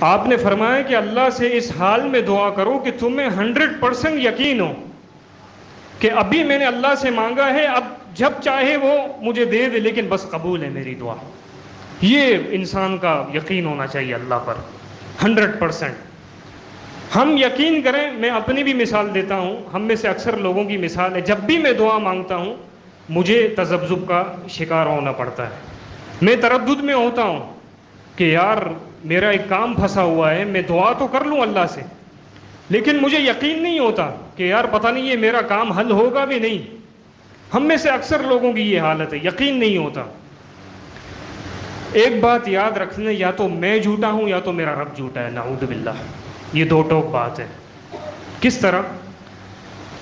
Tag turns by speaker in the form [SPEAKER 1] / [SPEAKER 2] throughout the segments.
[SPEAKER 1] آپ نے فرمایا کہ اللہ سے اس حال میں دعا کرو کہ تمہیں 100% یقین ہو کہ ابھی میں نے اللہ سے مانگا ہے، اب جب چاہے وہ مجھے دے دے، لیکن بس قبول ہے میری دعا۔ یہ انسان کا یقین ہونا چاہیے اللہ پر 100%۔ ہم یقین کریں، میں اپنی بھی مثال دیتا ہوں، ہم میں سے اکثر لوگوں کی مثال ہے، جب بھی میں دعا مانگتا ہوں مجھے تذبذب کا شکار ہونا پڑتا ہے، میں تردد میں ہوتا ہوں کہ یار میرا ایک کام پھنسا ہوا ہے، میں دعا تو کر لوں اللہ سے لیکن مجھے یقین نہیں ہوتا کہ یار پتہ نہیں یہ میرا کام حل ہوگا بھی نہیں۔ ہم میں سے اکثر لوگوں کی یہ حالت ہے، یقین نہیں ہوتا۔ ایک بات یاد رکھنا، یا تو میں جھوٹا ہوں یا تو میرا رب جھوٹا ہے، نعوذ باللہ۔ یہ دو ٹوک بات ہے۔ کس طرح؟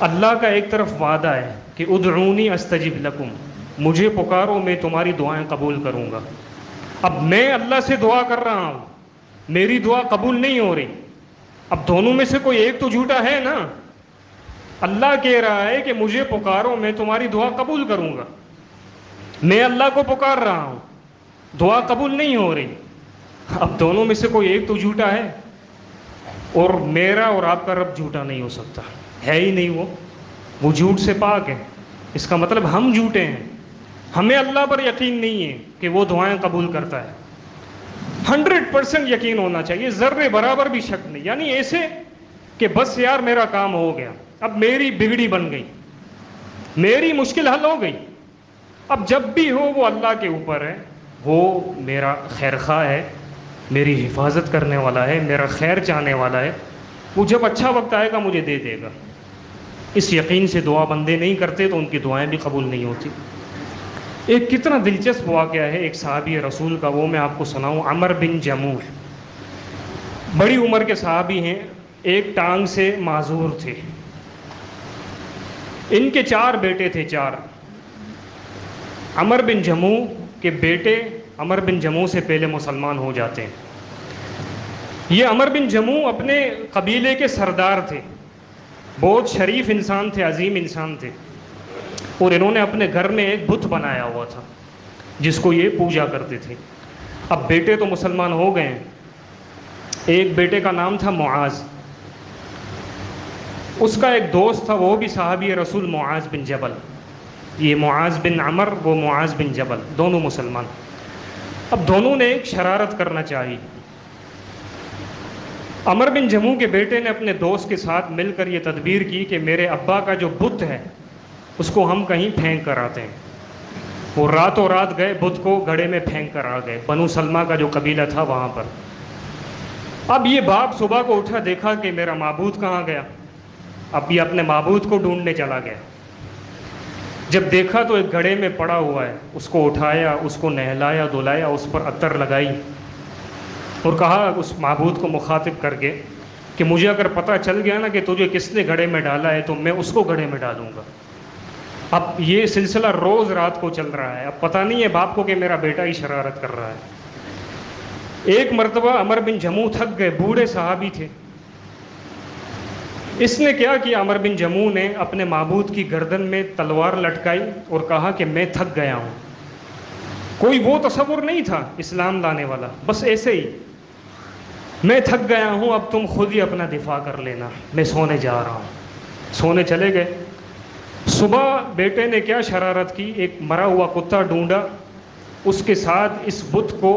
[SPEAKER 1] اللہ کا ایک طرف وعدہ ہے کہ ادعونی استجب لکم، مجھے پکارو میں تمہاری دعائیں قبول کروں گا۔ اب میں اللہ سے دعا کر رہا ہوں، میری دعا قبول نہیں ہو رہی، اب دونوں میں سے کوئی ایک تو جھوٹا ہے نا۔ اللہ کہہ رہا ہے کہ مجھے پکارو میں تمہاری دعا قبول کروں گا، میں اللہ کو پکار رہا ہوں، دعا قبول نہیں ہو رہی، اب دونوں میں سے کوئی ایک تو جھوٹا ہے، اور میرا اور آپ کا رب جھوٹا نہیں ہو سکتا، ہے ہی نہیں، وہ جھوٹ سے پاک ہے۔ اس کا مطلب ہم جھوٹے ہیں، ہمیں اللہ پر یقین نہیں ہے کہ وہ دعائیں قبول کرتا ہے۔ 100% یقین ہونا چاہیے، ذرے برابر بھی شک نہیں، یعنی ایسے کہ بس یار میرا کام ہو گیا، اب میری بگڑی بن گئی، میری مشکل حل ہو گئی، اب جب بھی ہو وہ اللہ کے اوپر ہے، وہ میرا خیر خواہ ہے، میری حفاظت کرنے والا ہے، میرا خیر چاہنے والا ہے، وہ جب اچھا وقت آئے گا مجھے دے دے گا۔ اس یقین سے دعا بندے نہیں کرتے تو ان کی دعائیں بھی قبول نہیں ہوتی۔ ایک کتنا دلچسپ واقعہ ہے ایک صحابی رسول کا، وہ میں آپ کو سناؤں۔ عمر بن جموح، بڑی عمر کے صحابی ہیں، ایک ٹانگ سے معذور تھے، ان کے 4 بیٹے تھے، 4۔ عمر بن جموح کے بیٹے عمر بن جموح سے پہلے مسلمان ہو جاتے ہیں۔ یہ عمر بن جموح اپنے قبیلے کے سردار تھے، بہت شریف انسان تھے، عظیم انسان تھے، اور انہوں نے اپنے گھر میں ایک بت بنایا ہوا تھا جس کو یہ پوجا کرتے تھے۔ اب بیٹے تو مسلمان ہو گئے ہیں، ایک بیٹے کا نام تھا معاذ، اس کا ایک دوست تھا وہ بھی صحابی رسول، معاذ بن جبل، یہ معاذ بن عمر، وہ معاذ بن جبل، دونوں مسلمان۔ اب دونوں نے ایک شرارت کرنا چاہی۔ عمر بن جموح کے بیٹے نے اپنے دوست کے ساتھ مل کر یہ تدبیر کی کہ میرے ابا کا جو بت ہے اس کو ہم کہیں پھینک کر آتے ہیں۔ وہ راتوں رات گئے، بت کو گڑھے میں پھینک کر آ گئے، بنو سلمہ کا جو قبیلہ تھا وہاں پر۔ اب یہ باپ صبح کو اٹھا، دیکھا کہ میرا معبود کہاں گیا، اب یہ اپنے معبود کو ڈھونڈنے چلا گیا۔ جب دیکھا تو ایک گڑھے میں پڑا ہوا ہے، اس کو اٹھایا، اس کو نہلایا دھلایا، اس پر عطر لگائی، اور کہا اس معبود کو مخاطب کر کے کہ مجھے اگر پتہ چل گیا نا کہ تجھے کس نے گڑھے میں ڈالا ہے تو میں اس کو گڑھے میں ڈالوں گا۔ اب یہ سلسلہ روز رات کو چل رہا ہے، اب پتہ نہیں ہے باپ کو کہ میرا بیٹا ہی شرارت کر رہا ہے۔ ایک مرتبہ عمر بن جموح تھک گئے، بوڑھے صحابی تھے، اس نے کیا کیا، عمر بن جموح نے اپنے معبود کی گردن میں تلوار لٹکائی اور کہا کہ میں تھک گیا ہوں۔ کوئی وہ تصور نہیں تھا اسلام لانے والا، بس ایسے ہی، میں تھک گیا ہوں، اب تم خود ہی اپنا دفاع کر لینا، میں سونے جا رہا ہوں۔ سونے چلے گئے۔ صبح بیٹے نے کیا شرارت کی، ایک مرا ہوا کتا ڈھونڈا، اس کے ساتھ اس بت کو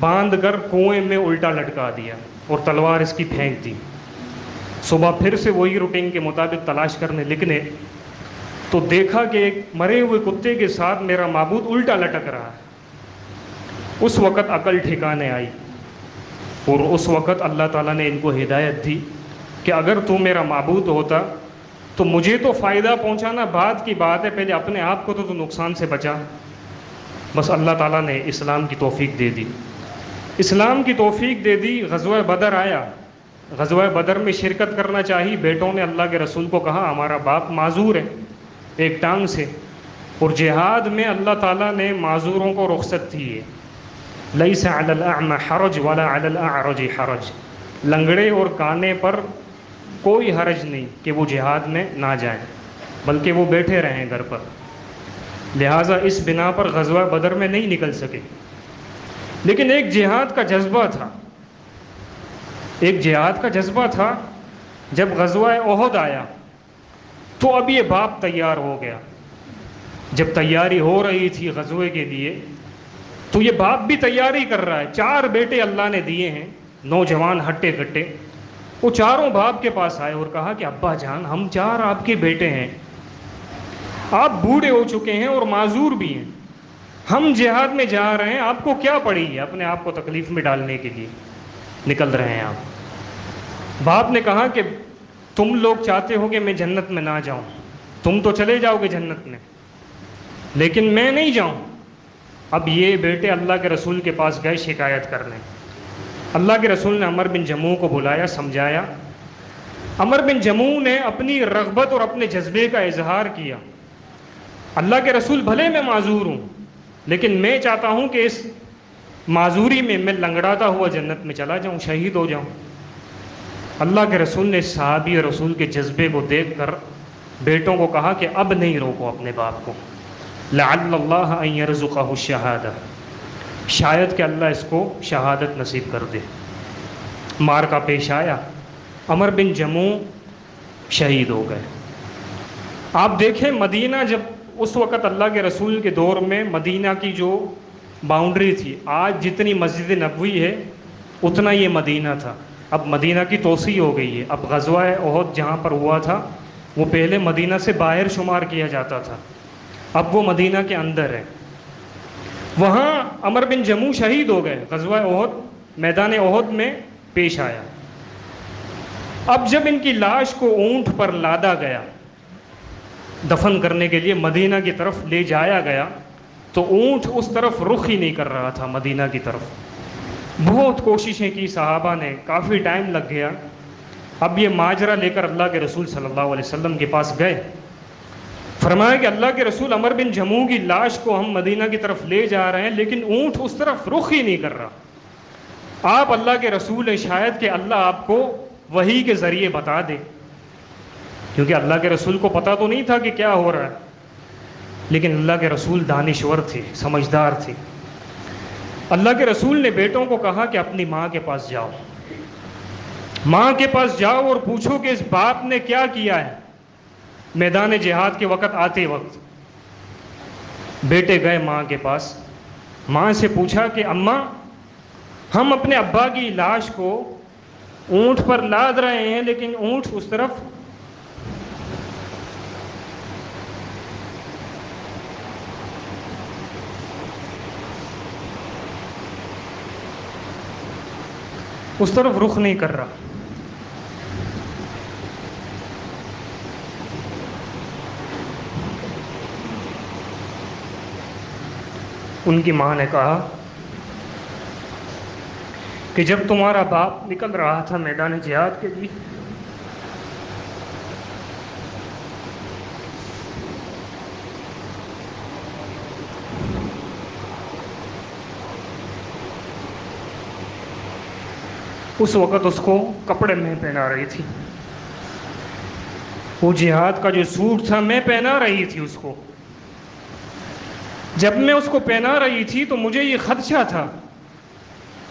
[SPEAKER 1] باندھ کر کنویں میں الٹا لٹکا دیا اور تلوار اس کی پھینک دی۔ صبح پھر سے وہی روٹین کے مطابق تلاش کرنے نکلے تو دیکھا کہ ایک مرے ہوئے کتے کے ساتھ میرا معبود الٹا لٹک رہا ہے۔ اس وقت عقل ٹھکانے آئی، اور اس وقت اللہ تعالیٰ نے ان کو ہدایت دی کہ اگر تو میرا معبود ہوتا تو مجھے تو فائدہ پہنچانا بعد کی بات ہے، پہلے اپنے آپ کو تو نقصان سے بچا۔ بس اللہ تعالیٰ نے اسلام کی توفیق دے دی، اسلام کی توفیق دے دی۔ غزوہ بدر آیا، غزوہ بدر میں شرکت کرنا چاہی، بیٹوں نے اللہ کے رسول کو کہا ہمارا باپ معذور ہے ایک ٹانگ سے، اور جہاد میں اللہ تعالیٰ نے معذوروں کو رخصت دی ہے، لیس علی الاعمى حرج ولا علی الاعرج حرج، لنگڑے اور کانے پر کوئی حرج نہیں کہ وہ جہاد میں نہ جائیں، بلکہ وہ بیٹھے رہیں گھر پر۔ لہٰذا اس بنا پر غزوہ بدر میں نہیں نکل سکے، لیکن ایک جہاد کا جذبہ تھا، ایک جہاد کا جذبہ تھا. جب غزوہ احد آیا تو اب یہ باپ تیار ہو گیا. جب تیاری ہو رہی تھی غزوے کے لیے تو یہ باپ بھی تیاری کر رہا ہے. 4 بیٹے اللہ نے دیے ہیں، نوجوان ہٹے کٹے. وہ چاروں باپ کے پاس آئے اور کہا کہ ابا جان، ہم 4 آپ کے بیٹے ہیں، آپ بوڑھے ہو چکے ہیں اور معذور بھی ہیں، ہم جہاد میں جا رہے ہیں، آپ کو کیا پڑی ہے اپنے آپ کو تکلیف میں ڈالنے کے لیے نکل رہے ہیں آپ. باپ نے کہا کہ تم لوگ چاہتے ہو کہ میں جنت میں نہ جاؤں، تم تو چلے جاؤ گے جنت میں، لیکن میں نہیں جاؤں. اب یہ بیٹے اللہ کے رسول کے پاس گئے شکایت کرنے. اللہ کے رسول نے عمر بن جموع کو بلایا، سمجھایا. عمر بن جموع نے اپنی رغبت اور اپنے جذبے کا اظہار کیا. اللہ کے رسول، بھلے میں معذور ہوں لیکن میں چاہتا ہوں کہ اس معذوری میں لنگڑاتا ہوا جنت میں چلا جاؤں، شہید ہو جاؤں. اللہ کے رسول نے صحابی رسول کے جذبے کو دیکھ کر بیٹوں کو کہا کہ اب نہیں روکو اپنے باپ کو. لعل اللہ ان یرزقہ الشہادہ، شاید کہ اللہ اس کو شہادت نصیب کر دے. مارکا پیش آیا، عمر بن جموع شہید ہو گئے. آپ دیکھیں مدینہ، جب اس وقت اللہ کے رسول کے دور میں مدینہ کی جو باؤنڈری تھی، آج جتنی مسجد نبوی ہے اتنا یہ مدینہ تھا. اب مدینہ کی توسیع ہو گئی ہے. اب غزوہ احد جہاں پر ہوا تھا وہ پہلے مدینہ سے باہر شمار کیا جاتا تھا، اب وہ مدینہ کے اندر ہے. وہاں عمر بن جموع شہید ہو گئے. غزوہ احد میدان احد میں پیش آیا. اب جب ان کی لاش کو اونٹ پر لادا گیا، دفن کرنے کے لیے مدینہ کی طرف لے جایا گیا، تو اونٹ اس طرف رخ ہی نہیں کر رہا تھا مدینہ کی طرف. بہت کوششیں کی صحابہ نے، کافی ٹائم لگ گیا. اب یہ ماجرا لے کر اللہ کے رسول صلی اللہ علیہ وسلم کے پاس گئے. فرمایا کہ اللہ کے رسول، عمر بن جموع کی لاش کو ہم مدینہ کی طرف لے جا رہے ہیں لیکن اونٹ اس طرف رخ ہی نہیں کر رہا. آپ اللہ کے رسول ہیں، شاید کہ اللہ آپ کو وحی کے ذریعے بتا دے، کیونکہ اللہ کے رسول کو پتہ تو نہیں تھا کہ کیا ہو رہا ہے. لیکن اللہ کے رسول دانشور تھے، سمجھدار تھے. اللہ کے رسول نے بیٹوں کو کہا کہ اپنی ماں کے پاس جاؤ، ماں کے پاس جاؤ اور پوچھو کہ اس باپ نے کیا کیا ہے میدان جہاد کے وقت آتے وقت. بیٹے گئے ماں کے پاس. ماں سے پوچھا کہ اماں، ہم اپنے ابا کی لاش کو اونٹ پر لاد رہے ہیں لیکن اونٹ اس طرف رخ نہیں کر رہا. ان کی ماں نے کہا کہ جب تمہارا باپ نکل رہا تھا میدان جہاد کے لیے اس وقت اس کو کپڑے میں پہنا رہی تھی. وہ جہاد کا جو سوٹ تھا میں پہنا رہی تھی اس کو. جب میں اس کو پہنا رہی تھی تو مجھے یہ خدشہ تھا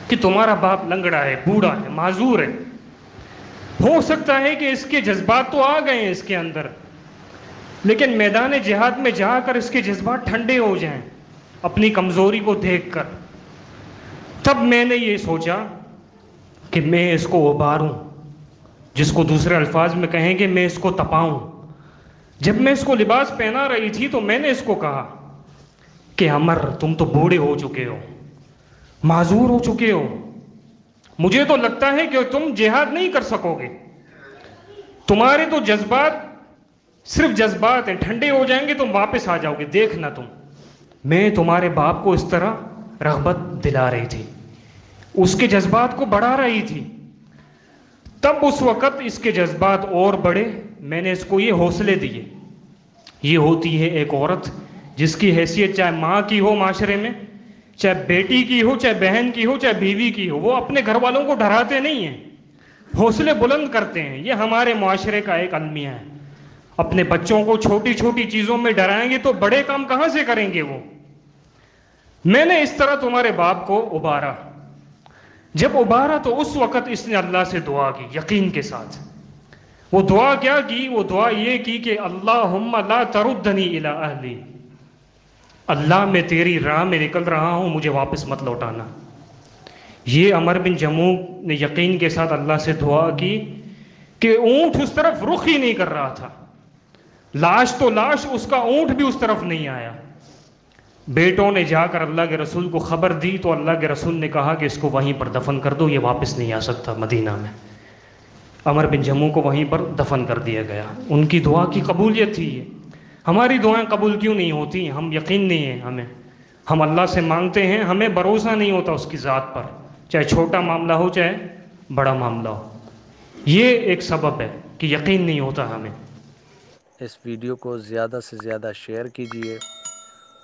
[SPEAKER 1] کہ تمہارا باپ لنگڑا ہے، بوڑھا ہے، معذور ہے، ہو سکتا ہے کہ اس کے جذبات تو آ گئے ہیں اس کے اندر، لیکن میدان جہاد میں جا کر اس کے جذبات ٹھنڈے ہو جائیں اپنی کمزوری کو دیکھ کر. تب میں نے یہ سوچا کہ میں اس کو اباروں، جس کو دوسرے الفاظ میں کہیں گے میں اس کو تپاؤں. جب میں اس کو لباس پہنا رہی تھی تو میں نے اس کو کہا کہ عمر، تم تو بوڑھے ہو چکے ہو، معذور ہو چکے ہو، مجھے تو لگتا ہے کہ تم جہاد نہیں کر سکو گے، تمہارے تو جذبات صرف جذبات ہیں، ٹھنڈے ہو جائیں گے تم واپس آ جاؤ گے، دیکھنا تم. میں تمہارے باپ کو اس طرح رغبت دلا رہی تھی، اس کے جذبات کو بڑھا رہی تھی. تب اس وقت اس کے جذبات اور بڑھے. میں نے اس کو یہ حوصلے دیے. یہ ہوتی ہے ایک عورت جس کی حیثیت چاہے ماں کی ہو معاشرے میں، چاہے بیٹی کی ہو، چاہے بہن کی ہو، چاہے بیوی کی ہو، وہ اپنے گھر والوں کو ڈراتے نہیں ہیں، حوصلے بلند کرتے ہیں. یہ ہمارے معاشرے کا ایک المیہ ہے. اپنے بچوں کو چھوٹی چھوٹی چیزوں میں ڈرائیں گے تو بڑے کام کہاں سے کریں گے وہ. میں نے اس طرح تمہارے باپ کو ابارا. جب ابھارا تو اس وقت اس نے اللہ سے دعا کی یقین کے ساتھ. وہ دعا کیا کی؟ وہ دعا یہ کی کہ اللہم لا تردنی الی اہلی، اللہ میں تیری راہ میں نکل رہا ہوں، مجھے واپس مت لوٹانا. یہ عمر بن جموع نے یقین کے ساتھ اللہ سے دعا کی کہ اونٹ اس طرف رخ ہی نہیں کر رہا تھا، لاش تو لاش، اس کا اونٹ بھی اس طرف نہیں آیا. بیٹوں نے جا کر اللہ کے رسول کو خبر دی تو اللہ کے رسول نے کہا کہ اس کو وہیں پر دفن کر دو، یہ واپس نہیں آ سکتا مدینہ میں. عمر بن جموع کو وہیں پر دفن کر دیا گیا. ان کی دعا کی قبولیت تھی یہ. ہماری دعائیں قبول کیوں نہیں ہوتی؟ ہم یقین نہیں ہے ہمیں، ہم اللہ سے مانگتے ہیں، ہمیں بھروسہ نہیں ہوتا اس کی ذات پر، چاہے چھوٹا معاملہ ہو چاہے بڑا معاملہ ہو. یہ ایک سبب ہے کہ یقین نہیں ہوتا ہمیں.
[SPEAKER 2] اس ویڈیو کو زیادہ سے زیادہ شیئر کیجیے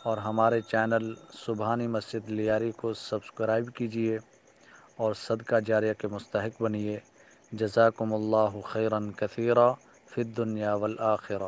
[SPEAKER 2] اور ہمارے چینل سبحانی مسجد لیاری کو سبسکرائب کیجیے اور صدقہ جاریہ کے مستحق بنیے. جزاکم اللہ خیرا کثیرا فی الدنیا والآخرہ.